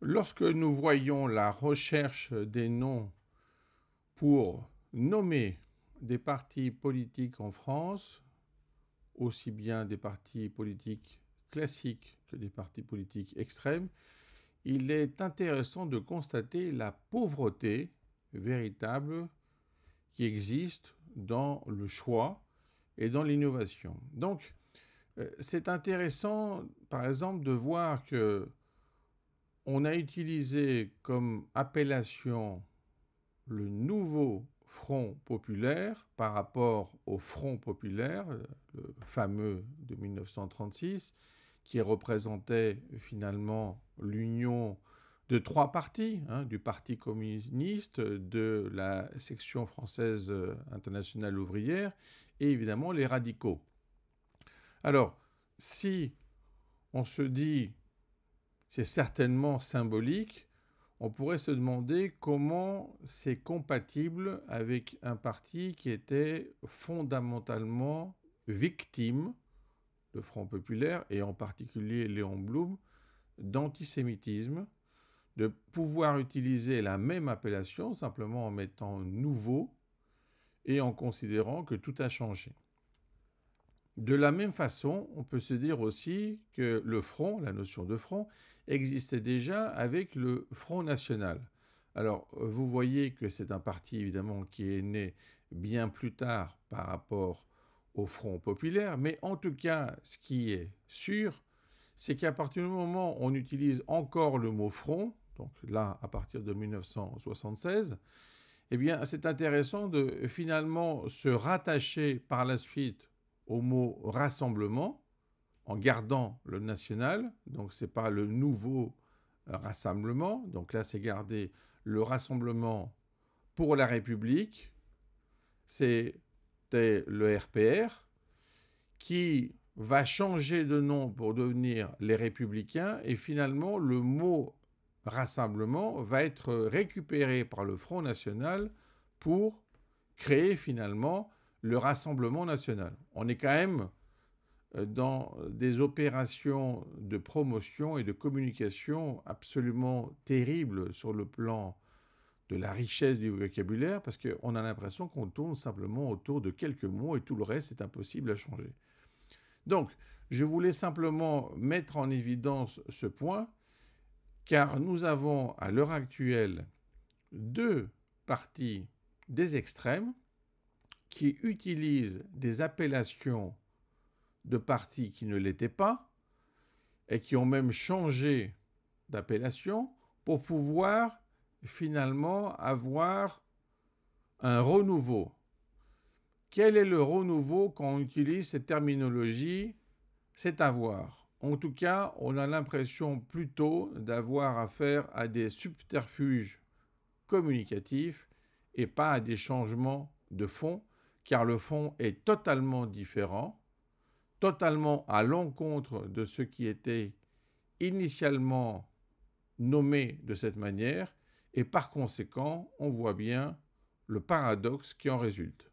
Lorsque nous voyons la recherche des noms pour nommer des partis politiques en France, aussi bien des partis politiques classiques que des partis politiques extrêmes, il est intéressant de constater la pauvreté véritable qui existe dans le choix et dans l'innovation. Donc, c'est intéressant, par exemple, de voir que on a utilisé comme appellation le nouveau Front populaire par rapport au Front populaire, le fameux de 1936, qui représentait finalement l'union de trois partis, du Parti communiste, de la section française internationale ouvrière et évidemment les radicaux. Alors, si on se dit c'est certainement symbolique, on pourrait se demander comment c'est compatible avec un parti qui était fondamentalement victime, le Front populaire, et en particulier Léon Blum, d'antisémitisme, de pouvoir utiliser la même appellation simplement en mettant nouveau et en considérant que tout a changé. De la même façon, on peut se dire aussi que le front, la notion de front, existait déjà avec le Front national. Alors, vous voyez que c'est un parti évidemment qui est né bien plus tard par rapport au Front populaire, mais en tout cas, ce qui est sûr, c'est qu'à partir du moment où on utilise encore le mot front, donc là, à partir de 1976, eh bien, c'est intéressant de finalement se rattacher par la suite au mot rassemblement, en gardant le national, donc ce n'est pas le nouveau rassemblement, donc là c'est garder le rassemblement pour la République, c'était le RPR, qui va changer de nom pour devenir les Républicains, et finalement le mot rassemblement va être récupéré par le Front National pour créer finalement le Rassemblement National. On est quand même dans des opérations de promotion et de communication absolument terribles sur le plan de la richesse du vocabulaire, parce qu'on a l'impression qu'on tourne simplement autour de quelques mots et tout le reste est impossible à changer. Donc, je voulais simplement mettre en évidence ce point, car nous avons à l'heure actuelle deux partis des extrêmes qui utilisent des appellations de partis qui ne l'étaient pas et qui ont même changé d'appellation pour pouvoir finalement avoir un renouveau. Quel est le renouveau quand on utilise cette terminologie? C'est à voir. En tout cas, on a l'impression plutôt d'avoir affaire à des subterfuges communicatifs et pas à des changements de fond, car le fond est totalement différent, totalement à l'encontre de ce qui était initialement nommé de cette manière, et par conséquent, on voit bien le paradoxe qui en résulte.